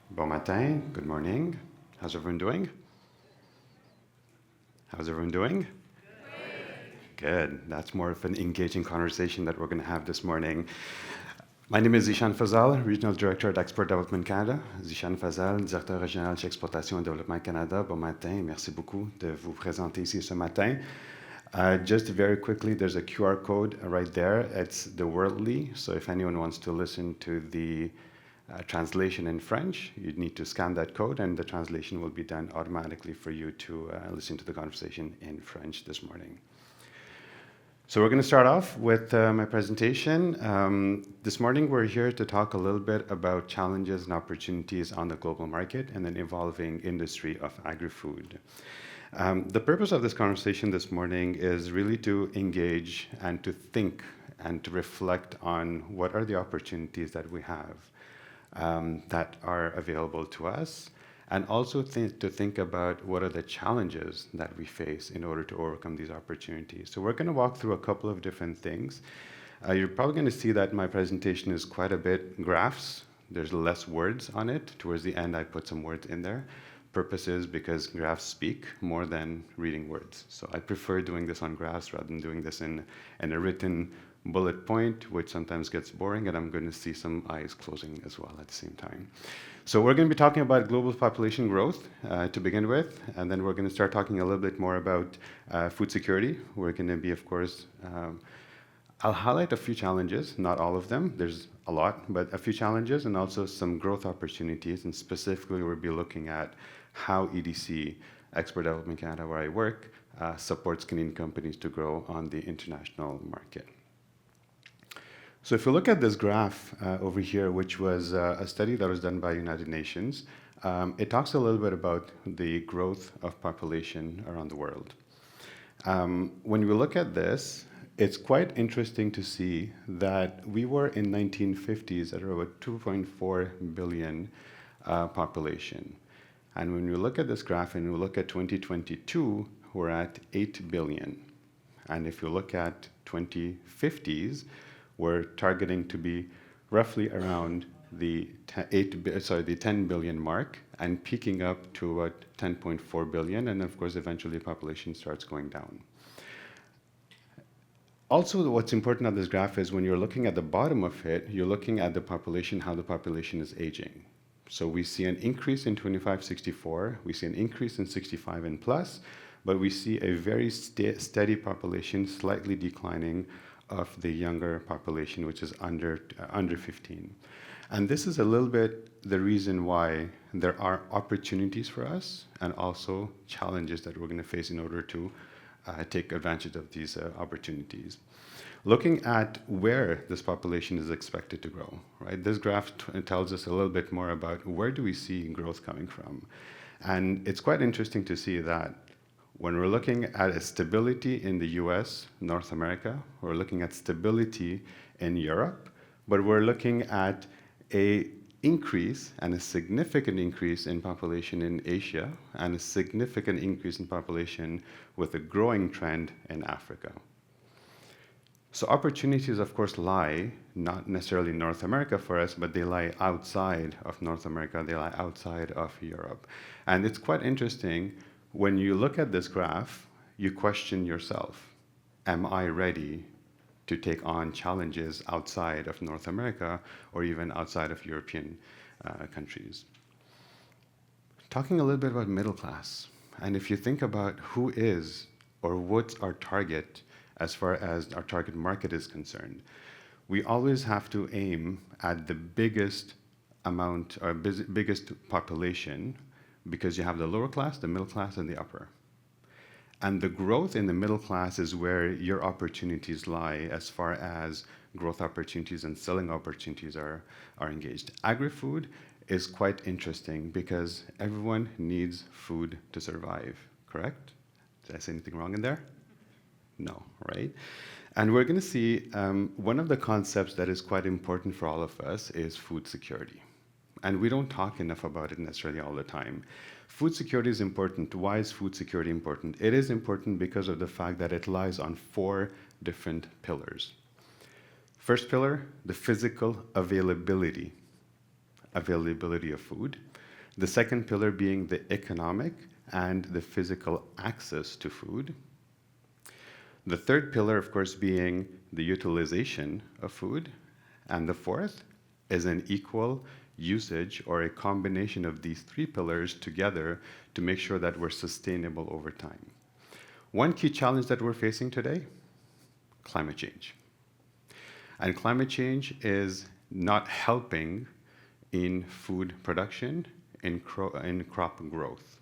Bon matin, good morning. How's everyone doing? How's everyone doing? Good. That's more of an engaging conversation that we're going to have this morning. My name is Fazal, Regional Director at Export Development Canada. Fazal, Directeur Régional chez Exportation et Développement Canada. Bon matin, merci beaucoup de vous présenter ici ce matin. Just very quickly, there's a QR code right there. It's the worldly, so if anyone wants to listen to the translation in French, you'd need to scan that code and the translation will be done automatically for you to listen to the conversation in French this morning. So we're going to start off with my presentation. This morning we're here to talk a little bit about challenges and opportunities on the global market and an evolving industry of agri-food. The purpose of this conversation this morning is really to engage and to think and to reflect on what are the opportunities that we have that are available to us, and also to think about what are the challenges that we face in order to overcome these opportunities. So we're going to walk through a couple of different things. You're probably going to see that my presentation is quite a bit graphs. There's less words on it. Towards the end, I put some words in there. Purpose is because graphs speak more than reading words. So I prefer doing this on graphs rather than doing this in a written bullet point, which sometimes gets boring, and I'm going to see some eyes closing as well at the same time. So we're going to be talking about global population growth to begin with, and then we're going to start talking a little bit more about food security. We're going to be, of course, I'll highlight a few challenges, not all of them. There's a lot, but a few challenges and also some growth opportunities, and specifically we'll be looking at how EDC, Export Development Canada, where I work, supports Canadian companies to grow on the international market. So if you look at this graph over here, which was a study that was done by United Nations, it talks a little bit about the growth of population around the world. When we look at this, it's quite interesting to see that we were in 1950s at about 2.4 billion population. And when we look at this graph and we look at 2022, we're at 8 billion. And if you look at 2050s, we're targeting to be roughly around the 10 billion mark and peaking up to about 10.4 billion. And of course, eventually population starts going down. Also, what's important on this graph is when you're looking at the bottom of it, you're looking at the population, how the population is aging. So we see an increase in 25-64, we see an increase in 65 and plus, but we see a very steady population slightly declining of the younger population, which is under 15. And this is a little bit the reason why there are opportunities for us and also challenges that we're going to face in order to take advantage of these opportunities. Looking at where this population is expected to grow, right? This graph tells us a little bit more about where do we see growth coming from. And it's quite interesting to see that when we're looking at a stability in the US, North America, we're looking at stability in Europe, but we're looking at a increase and a significant increase in population in Asia and a significant increase in population with a growing trend in Africa. So opportunities, of course, lie not necessarily in North America for us, but they lie outside of North America, they lie outside of Europe. And it's quite interesting. When you look at this graph, you question yourself, am I ready to take on challenges outside of North America or even outside of European countries? Talking a little bit about middle class, and if you think about who is or what's our target as far as our target market is concerned, we always have to aim at the biggest amount or biggest population, because you have the lower class, the middle class, and the upper. And the growth in the middle class is where your opportunities lie as far as growth opportunities and selling opportunities are engaged. Agri-food is quite interesting because everyone needs food to survive, correct? Did I say anything wrong in there? No, right? And we're going to see one of the concepts that is quite important for all of us is food security. And we don't talk enough about it necessarily all the time. Food security is important. Why is food security important? It is important because of the fact that it lies on 4 different pillars. First pillar, the physical availability availability of food. The second pillar being the economic and the physical access to food. The third pillar, of course, being the utilization of food. And the fourth is an equal usage or a combination of these three pillars together to make sure that we're sustainable over time. One key challenge that we're facing today, climate change. And climate change is not helping in food production, in crop growth.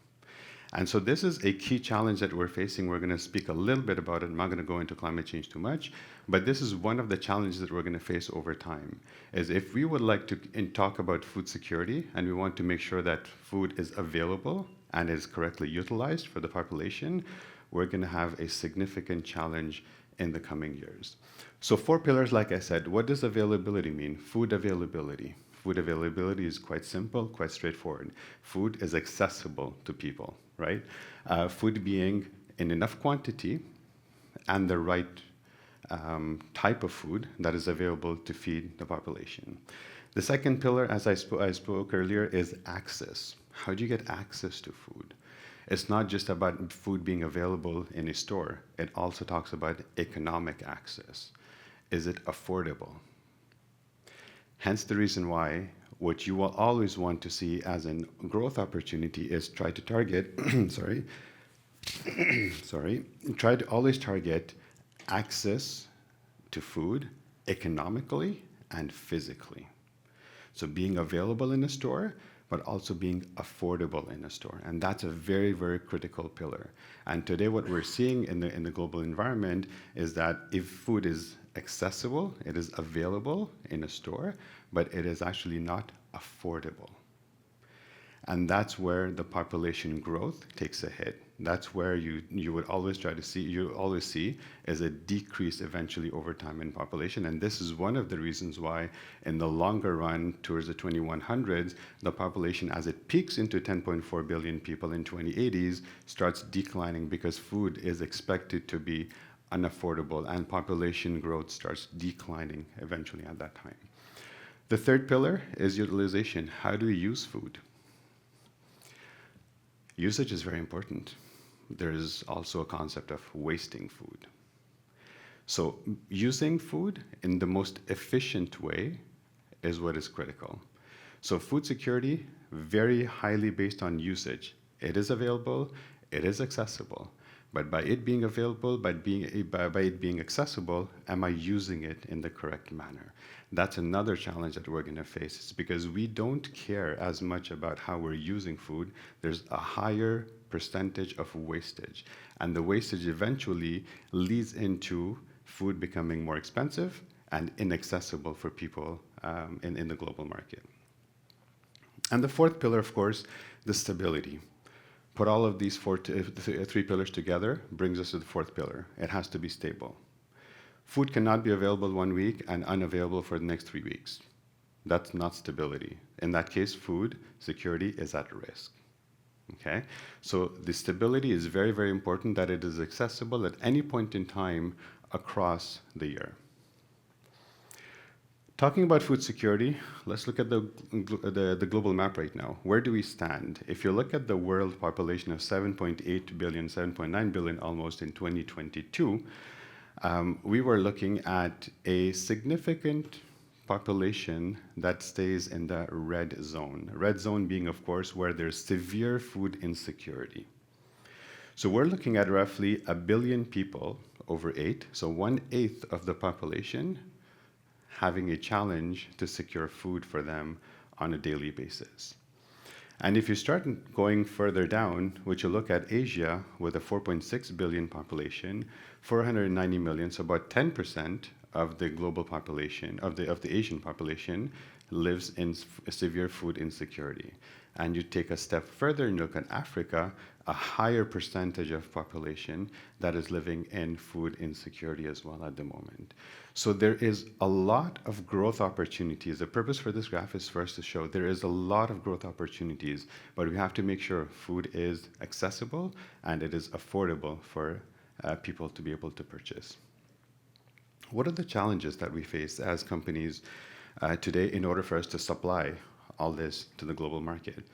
And so this is a key challenge that we're facing. We're going to speak a little bit about it. I'm not going to go into climate change too much, but this is one of the challenges that we're going to face over time, is if we would like to talk about food security and we want to make sure that food is available and is correctly utilized for the population, we're going to have a significant challenge in the coming years. So 4 pillars, like I said. What does availability mean? Food availability. Food availability is quite simple, quite straightforward. Food is accessible to people, right? Food being in enough quantity and the right type of food that is available to feed the population. The second pillar, as I spoke earlier, is access. How do you get access to food? It's not just about food being available in a store. It also talks about economic access. Is it affordable? Hence the reason why what you will always want to see as a growth opportunity is try to target, try to always target access to food economically and physically. So being available in a store, but also being affordable in a store. And that's a very, very critical pillar. And today what we're seeing in the global environment is that if food is accessible, it is available in a store, but it is actually not affordable. And that's where the population growth takes a hit. That's where you would always see is a decrease eventually over time in population. And this is one of the reasons why in the longer run towards the 2100s, the population as it peaks into 10.4 billion people in 2080s starts declining because food is expected to be unaffordable and population growth starts declining eventually at that time. The third pillar is utilization. How do we use food? Usage is very important. There is also a concept of wasting food. So using food in the most efficient way is what is critical. So food security, very highly based on usage. It is available, it is accessible. But by it being available, by it being accessible, am I using it in the correct manner? That's another challenge that we're going to face. It's because we don't care as much about how we're using food. There's a higher percentage of wastage. And the wastage eventually leads into food becoming more expensive and inaccessible for people in the global market. And the fourth pillar, of course, the stability. Put all of these three pillars together, brings us to the fourth pillar. It has to be stable. Food cannot be available 1 week and unavailable for the next 3 weeks. That's not stability. In that case, food security is at risk. Okay? So the stability is very, very important that it is accessible at any point in time across the year. Talking about food security, let's look at the global map right now. Where do we stand? If you look at the world population of 7.8 billion, 7.9 billion almost in 2022, we were looking at a significant population that stays in the red zone. Red zone being, of course, where there's severe food insecurity. So we're looking at roughly 1 billion people over 8, so 1/8 of the population having a challenge to secure food for them on a daily basis. And if you start going further down, which you look at Asia with a 4.6 billion population, 490 million, so about 10% of the global population, of the Asian population, lives in severe food insecurity. And you take a step further and look at Africa, a higher percentage of population that is living in food insecurity as well at the moment. So there is a lot of growth opportunities. The purpose for this graph is for us to show there is a lot of growth opportunities, but we have to make sure food is accessible and it is affordable for people to be able to purchase. What are the challenges that we face as companies today in order for us to supply all this to the global market.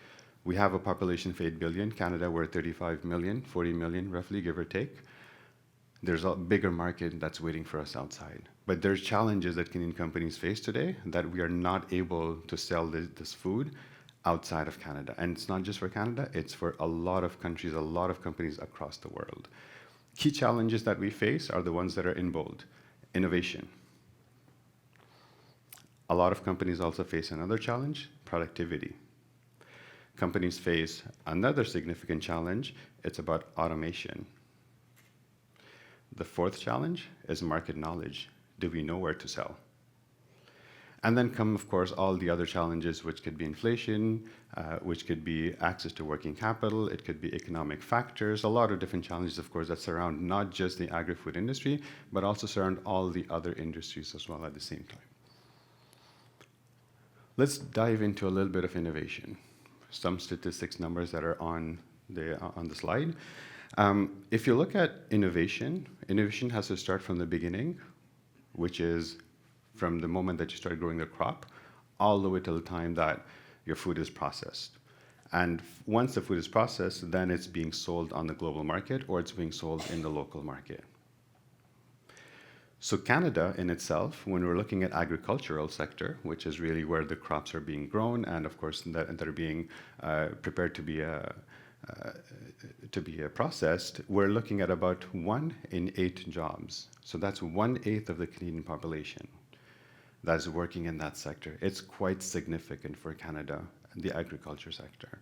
We have a population of 8 billion. Canada, we're 35 million, 40 million roughly, give or take. There's a bigger market that's waiting for us outside. But there's challenges that Canadian companies face today that we are not able to sell this food outside of Canada. And it's not just for Canada, it's for a lot of countries, a lot of companies across the world. Key challenges that we face are the ones that are in bold. Innovation. A lot of companies also face another challenge, productivity. Companies face another significant challenge, it's about automation. The fourth challenge is market knowledge. Do we know where to sell? And then come, of course, all the other challenges, which could be inflation, which could be access to working capital, it could be economic factors, a lot of different challenges, of course, that surround not just the agri-food industry, but also surround all the other industries as well at the same time. Let's dive into a little bit of innovation. Some statistics numbers that are on the slide. If you look at innovation, innovation has to start from the beginning, which is from the moment that you start growing the crop, all the way till the time that your food is processed. And once the food is processed, then it's being sold on the global market or it's being sold in the local market. So Canada in itself, when we're looking at agricultural sector, which is really where the crops are being grown and of course that are being prepared to be processed, we're looking at about 1 in 8 jobs. So that's 1/8 of the Canadian population that is working in that sector. It's quite significant for Canada, the agriculture sector.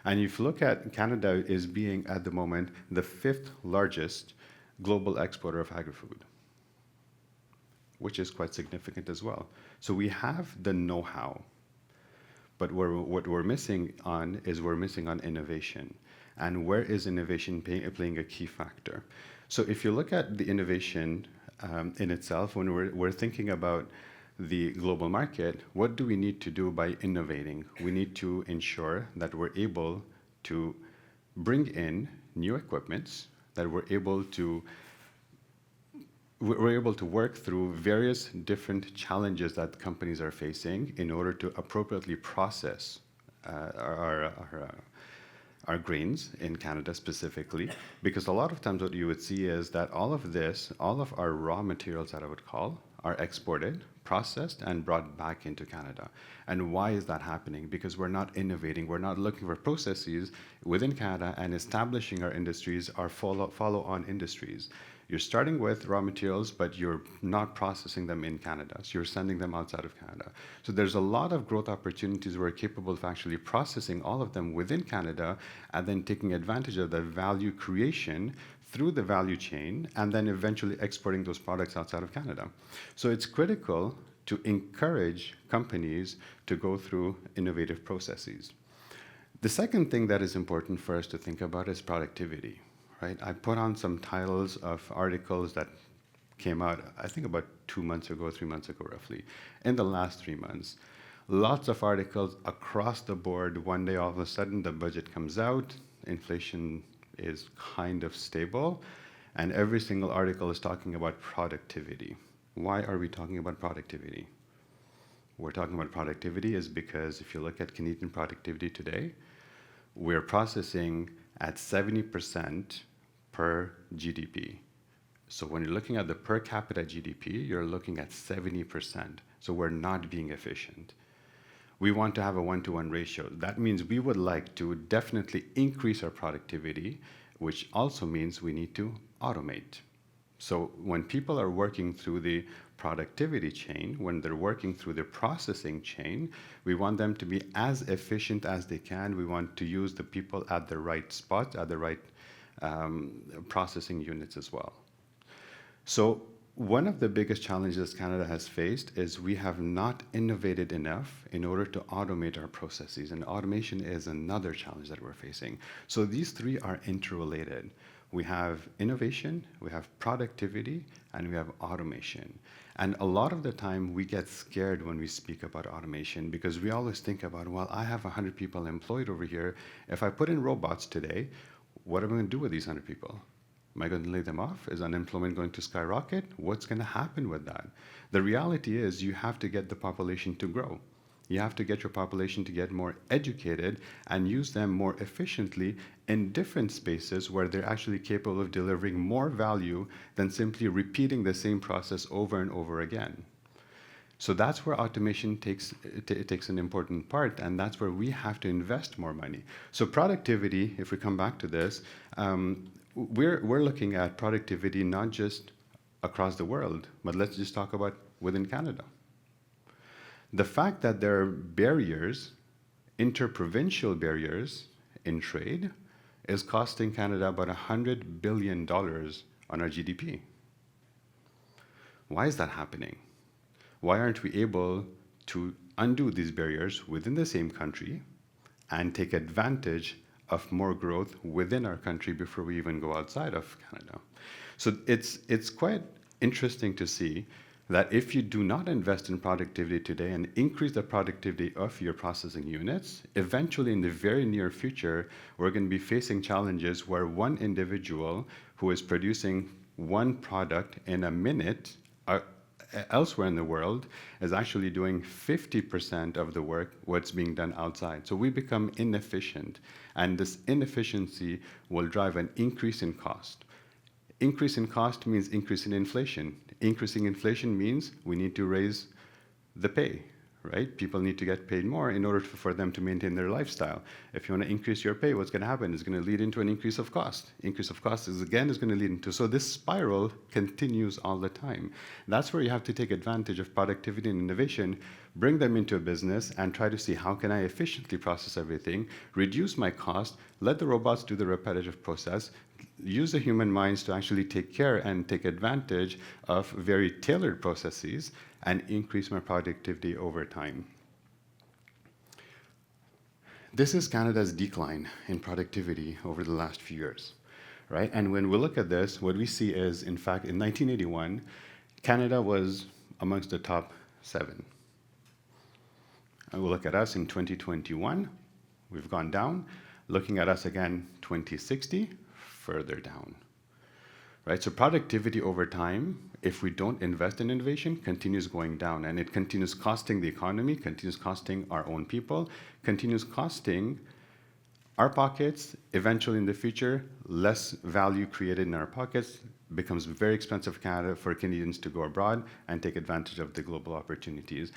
And if you look at Canada is being at the moment the 5th largest global exporter of agri-food, which is quite significant as well. So we have the know-how, but what we're missing on innovation. And where is innovation playing a key factor? So if you look at the innovation in itself, when we're thinking about the global market, what do we need to do by innovating? We need to ensure that we're able to bring in new equipments, that we're able to work through various different challenges that companies are facing in order to appropriately process our grains in Canada specifically, because a lot of times what you would see is that all of our raw materials that I would call, are exported, processed, and brought back into Canada. And why is that happening? Because we're not innovating, we're not looking for processes within Canada and establishing our industries, our follow-on industries. You're starting with raw materials, but you're not processing them in Canada. So you're sending them outside of Canada. So there's a lot of growth opportunities where we're capable of actually processing all of them within Canada and then taking advantage of the value creation through the value chain and then eventually exporting those products outside of Canada. So it's critical to encourage companies to go through innovative processes. The second thing that is important for us to think about is productivity. Right? I put on some titles of articles that came out, I think about 2 months ago, 3 months ago roughly, in the last 3 months. Lots of articles across the board. One day all of a sudden the budget comes out, inflation is kind of stable, and every single article is talking about productivity. Why are we talking about productivity? We're talking about productivity is because if you look at Canadian productivity today, we're processing at 70% per GDP. So when you're looking at the per capita GDP, you're looking at 70%. So we're not being efficient. We want to have a 1-to-1 ratio. That means we would like to definitely increase our productivity, which also means we need to automate. So when people are working through the productivity chain, when they're working through the processing chain, we want them to be as efficient as they can. We want to use the people at the right spot, at the right processing units as well. So one of the biggest challenges Canada has faced is we have not innovated enough in order to automate our processes, and automation is another challenge that we're facing. So these three are interrelated. We have innovation, we have productivity, and we have automation. And a lot of the time we get scared when we speak about automation because we always think about, well, I have 100 people employed over here. If I put in robots today, what am I going to do with these 100 people? Am I going to lay them off? Is unemployment going to skyrocket? What's going to happen with that? The reality is you have to get the population to grow. You have to get your population to get more educated and use them more efficiently in different spaces where they're actually capable of delivering more value than simply repeating the same process over and over again. So that's where automation takes an important part, and that's where we have to invest more money. So productivity, if we come back to this, we're looking at productivity not just across the world, but let's just talk about within Canada. The fact that there are barriers, interprovincial barriers in trade, is costing Canada about $100 billion on our GDP. Why is that happening? Why aren't we able to undo these barriers within the same country and take advantage of more growth within our country before we even go outside of Canada? So it's quite interesting to see that if you do not invest in productivity today and increase the productivity of your processing units, eventually in the very near future, we're going to be facing challenges where one individual who is producing one product in a minute elsewhere in the world is actually doing 50% of the work what's being done outside. So we become inefficient, and this inefficiency will drive an increase in cost. Increase in cost means increase in inflation. Increasing inflation means we need to raise the pay, right? People need to get paid more in order for them to maintain their lifestyle. If you want to increase your pay, what's going to happen? It's going to lead into an increase of cost. Increase of cost is going to lead into, so this spiral continues all the time. That's where you have to take advantage of productivity and innovation, bring them into a business and try to see how can I efficiently process everything, reduce my cost, let the robots do the repetitive process, use the human minds to actually take care and take advantage of very tailored processes and increase my productivity over time. This is Canada's decline in productivity over the last few years, right? And when we look at this, what we see is, in fact, in 1981, Canada was amongst the top 7. And we'll look at us in 2021, we've gone down. Looking at us again, 2060, further down, right? So productivity over time, if we don't invest in innovation, continues going down, and it continues costing the economy, continues costing our own people, continues costing our pockets. Eventually in the future, less value created in our pockets, becomes very expensive for Canadians to go abroad and take advantage of the global opportunities.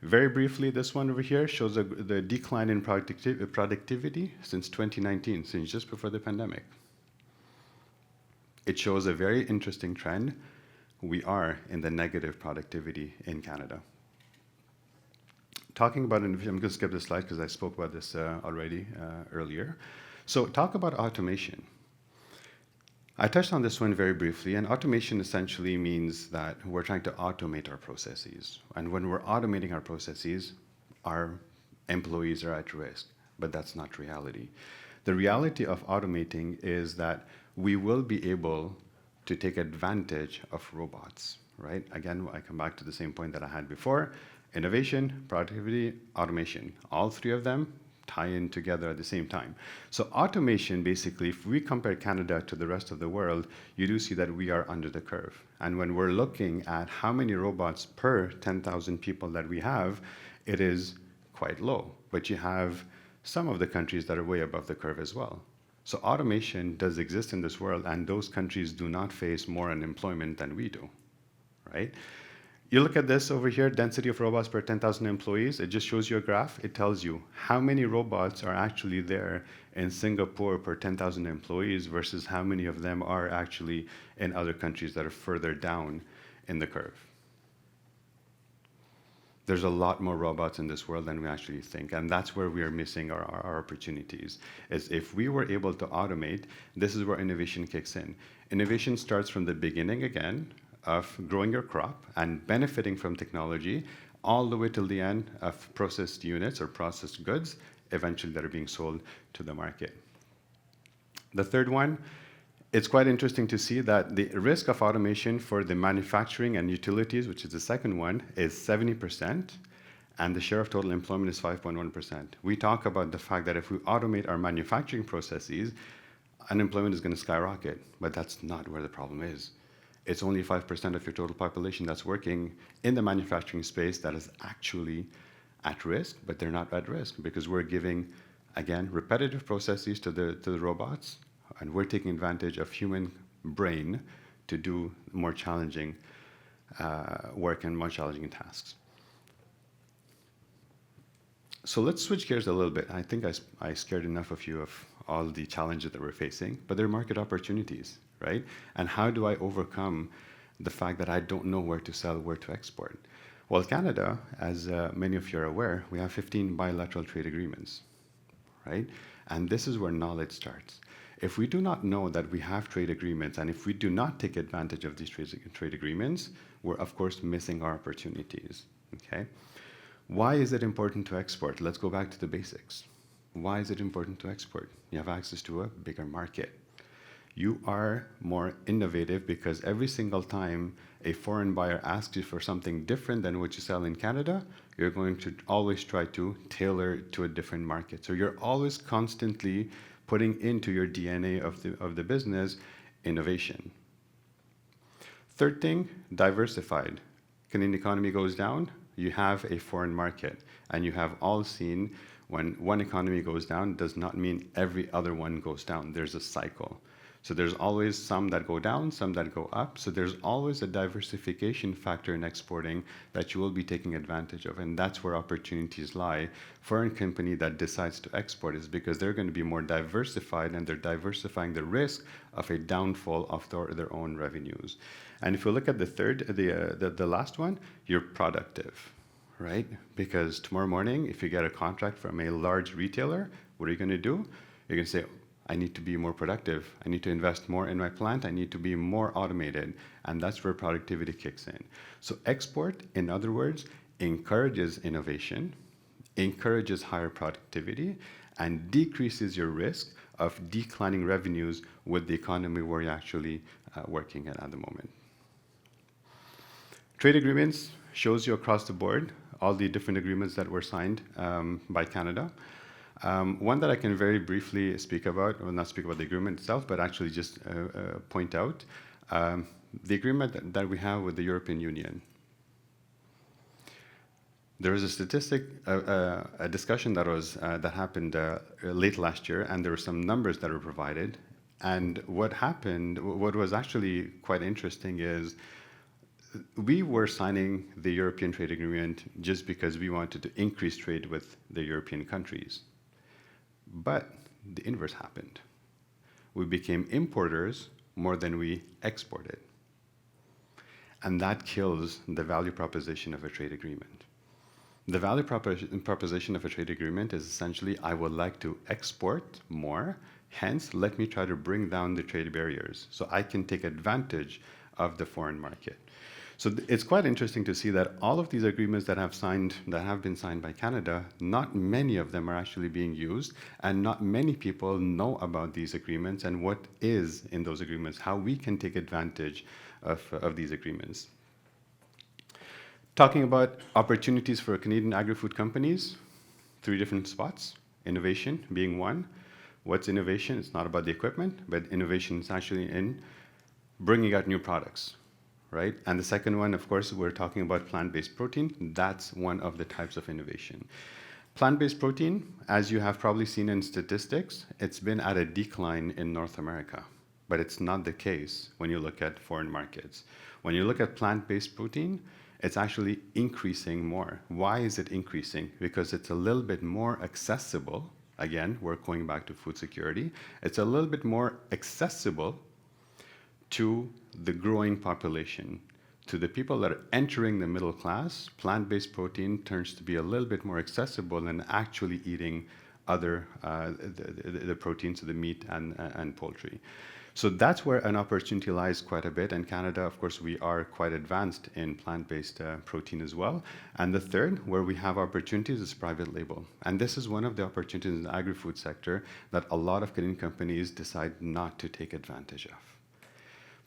Very briefly, this one over here shows the decline in productivity since 2019, since just before the pandemic. It shows a very interesting trend. We are in the negative productivity in Canada. Talking about innovation, I'm going to skip this slide because I spoke about this already earlier. So talk about automation. I touched on this one very briefly, and automation essentially means that we're trying to automate our processes. And when we're automating our processes, our employees are at risk, but that's not reality. The reality of automating is that we will be able to take advantage of robots, right? Again, I come back to the same point that I had before. Innovation, productivity, automation. All three of them tie in together at the same time. So automation, basically, if we compare Canada to the rest of the world, you do see that we are under the curve. And when we're looking at how many robots per 10,000 people that we have, it is quite low. But you have some of the countries that are way above the curve as well. So automation does exist in this world, and those countries do not face more unemployment than we do, right? You look at this over here, density of robots per 10,000 employees. It just shows you a graph. It tells you how many robots are actually there in Singapore per 10,000 employees versus how many of them are actually in other countries that are further down in the curve. There's a lot more robots in this world than we actually think, and that's where we are missing our opportunities. Is if we were able to automate, this is where innovation kicks in. Innovation starts from the beginning again of growing your crop and benefiting from technology all the way till the end of processed units or processed goods, eventually that are being sold to the market. The third one, it's quite interesting to see that the risk of automation for the manufacturing and utilities, which is the second one, is 70%, and the share of total employment is 5.1%. We talk about the fact that if we automate our manufacturing processes, unemployment is going to skyrocket, but that's not where the problem is. It's only 5% of your total population that's working in the manufacturing space that is actually at risk, but they're not at risk because we're giving, again, repetitive processes to the robots, and we're taking advantage of human brain to do more challenging work and more challenging tasks. So let's switch gears a little bit. I think I scared enough of you of all the challenges that we're facing, but they're market opportunities, right? And how do I overcome the fact that I don't know where to sell, where to export? Well, Canada, as many of you are aware, we have 15 bilateral trade agreements, right? And this is where knowledge starts. If we do not know that we have trade agreements, and if we do not take advantage of these trade agreements, we're of course missing our opportunities, okay? Why is it important to export? Let's go back to the basics. Why is it important to export? You have access to a bigger market. You are more innovative because every single time a foreign buyer asks you for something different than what you sell in Canada, you're going to always try to tailor to a different market. So you're always constantly putting into your DNA of the business innovation. Third thing, diversified. Canadian economy goes down, you have a foreign market. And you have all seen when one economy goes down does not mean every other one goes down. There's a cycle. So there's always some that go down, some that go up. So there's always a diversification factor in exporting that you will be taking advantage of. And that's where opportunities lie for a company that decides to export, is because they're going to be more diversified and they're diversifying the risk of a downfall of their own revenues. And if you look at the last one, you're productive, right? Because tomorrow morning, if you get a contract from a large retailer, what are you going to do? You're going to say, I need to be more productive. I need to invest more in my plant. I need to be more automated. And that's where productivity kicks in. So export, in other words, encourages innovation, encourages higher productivity, and decreases your risk of declining revenues with the economy where you're actually working at the moment. Trade agreements shows you across the board all the different agreements that were signed by Canada. One that I can very briefly speak about, well, not speak about the agreement itself, but actually just point out the agreement that we have with the European Union. There was a statistic, a discussion that happened late last year, and there were some numbers that were provided. And what happened, what was actually quite interesting is we were signing the European Trade Agreement just because we wanted to increase trade with the European countries. But the inverse happened. We became importers more than we exported. And that kills the value proposition of a trade agreement. The value proposition of a trade agreement is essentially, I would like to export more, hence let me try to bring down the trade barriers so I can take advantage of the foreign market. So it's quite interesting to see that all of these agreements that have been signed by Canada, not many of them are actually being used, and not many people know about these agreements and what is in those agreements, how we can take advantage of these agreements. Talking about opportunities for Canadian agri-food companies, 3 different spots, innovation being one. What's innovation? It's not about the equipment, but innovation is actually in bringing out new products. Right? And the second one, of course, we're talking about plant-based protein. That's one of the types of innovation. Plant-based protein, as you have probably seen in statistics, it's been at a decline in North America, but it's not the case when you look at foreign markets. When you look at plant-based protein, it's actually increasing more. Why is it increasing? Because it's a little bit more accessible. Again, we're going back to food security. It's a little bit more accessible to the growing population. To the people that are entering the middle class, plant-based protein turns to be a little bit more accessible than actually eating other the proteins, so the meat and poultry. So that's where an opportunity lies quite a bit. And Canada, of course, we are quite advanced in plant-based protein as well. And the third, where we have opportunities, is private label. And this is one of the opportunities in the agri-food sector that a lot of Canadian companies decide not to take advantage of.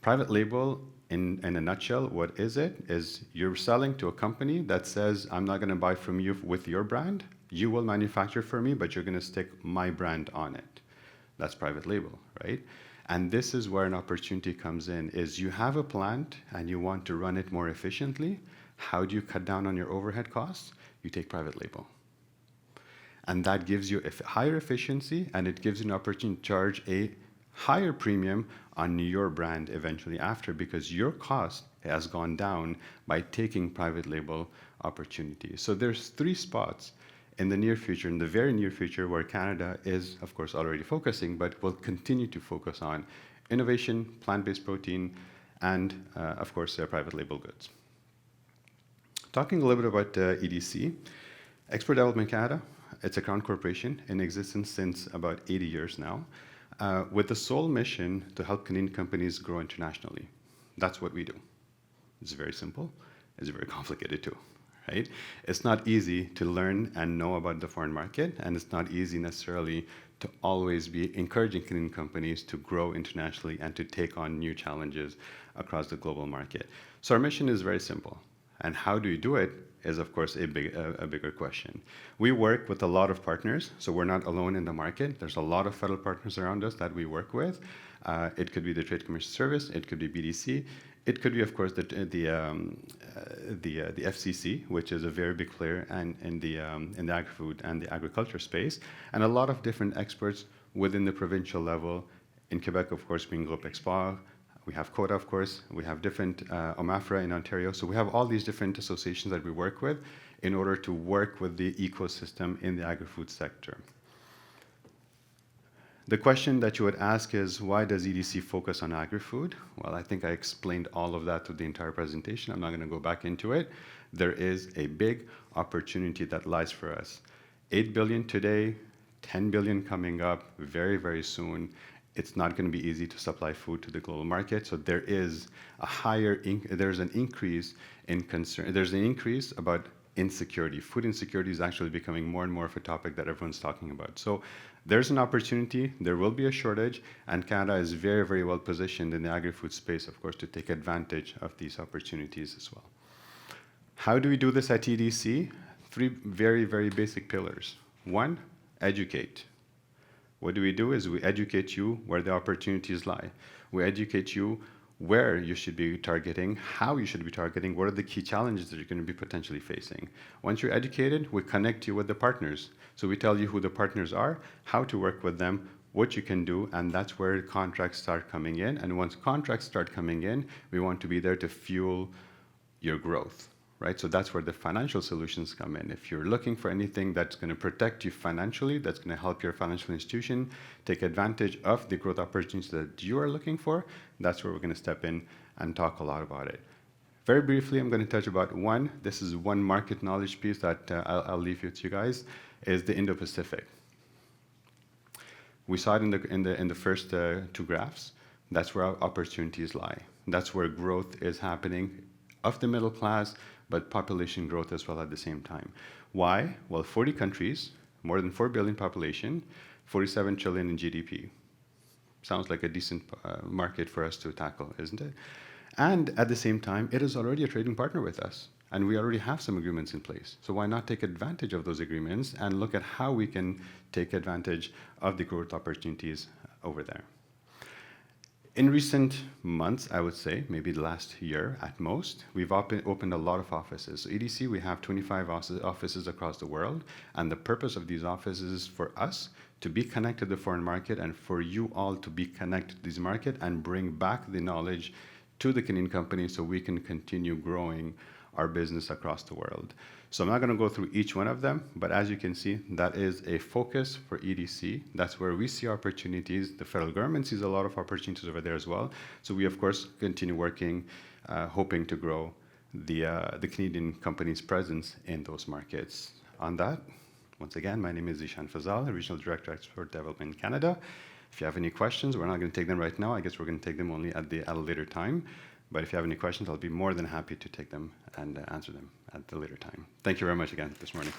Private label, in a nutshell, what is it? Is you're selling to a company that says, I'm not going to buy from you with your brand. You will manufacture for me, but you're going to stick my brand on it. That's private label, right? And this is where an opportunity comes in, is you have a plant and you want to run it more efficiently, How do you cut down on your overhead costs? You take private label. And that gives you a higher efficiency, and it gives you an opportunity to charge a higher premium on your brand eventually after, because your cost has gone down by taking private label opportunities. So there's 3 spots in the near future, in the very near future, where Canada is, of course, already focusing, but will continue to focus on innovation, plant-based protein, and, of course, private label goods. Talking a little bit about EDC, Export Development Canada, it's a crown corporation in existence since about 80 years now, with the sole mission to help Canadian companies grow internationally. That's what we do. It's very simple. It's very complicated too, right? It's not easy to learn and know about the foreign market, and it's not easy necessarily to always be encouraging Canadian companies to grow internationally and to take on new challenges across the global market. So our mission is very simple. And how do you do it is, of course, a bigger question. We work with a lot of partners, so we're not alone in the market. There's a lot of federal partners around us that we work with. It could be the Trade Commission Service, it could be BDC, it could be, of course, the FCC, which is a very big player in the agri-food and the agriculture space, and a lot of different experts within the provincial level. In Quebec, of course, being Groupe Export, we have CODA, of course, we have different OMAFRA in Ontario, so we have all these different associations that we work with in order to work with the ecosystem in the agri-food sector. The question that you would ask is, why does EDC focus on agri-food? Well, I think I explained all of that through the entire presentation. I'm not going to go back into it. There is a big opportunity that lies for us. 8 billion today, 10 billion coming up very, very soon. It's not going to be easy to supply food to the global market. So there is there's an increase in concern. There's an increase about insecurity. Food insecurity is actually becoming more and more of a topic that everyone's talking about. So there's an opportunity, there will be a shortage, and Canada is very, very well positioned in the agri-food space, of course, to take advantage of these opportunities as well. How do we do this at EDC? 3 very, very basic pillars. 1, educate. What do? Is we educate you where the opportunities lie. We educate you where you should be targeting, how you should be targeting, what are the key challenges that you're going to be potentially facing. Once you're educated, we connect you with the partners. So we tell you who the partners are, how to work with them, what you can do, and that's where contracts start coming in. And once contracts start coming in, we want to be there to fuel your growth. Right? So that's where the financial solutions come in. If you're looking for anything that's going to protect you financially, that's going to help your financial institution take advantage of the growth opportunities that you are looking for, that's where we're going to step in and talk a lot about it. Very briefly, I'm going to touch about this is one market knowledge piece that I'll leave with you guys, is the Indo-Pacific. We saw it in the first 2 graphs. That's where our opportunities lie. That's where growth is happening of the middle class, but population growth as well at the same time. Why? Well, 40 countries, more than 4 billion population, 47 trillion in GDP. Sounds like a decent market for us to tackle, isn't it? And at the same time, it is already a trading partner with us, and we already have some agreements in place. So why not take advantage of those agreements and look at how we can take advantage of the growth opportunities over there? In recent months, I would say, maybe the last year at most, we've opened a lot of offices. So EDC, we have 25 offices across the world, and the purpose of these offices is for us to be connected to the foreign market and for you all to be connected to this market and bring back the knowledge to the Canadian companies so we can continue growing our business across the world. So I'm not going to go through each one of them, but as you can see, that is a focus for EDC. That's where we see opportunities. The federal government sees a lot of opportunities over there as well. So we, of course, continue working, hoping to grow the Canadian company's presence in those markets. On that, once again, my name is Zishan Fazal, Regional Director, Export Development in Canada. If you have any questions, we're not going to take them right now. I guess we're going to take them only at a later time. But if you have any questions, I'll be more than happy to take them and answer them at the later time. Thank you very much again this morning.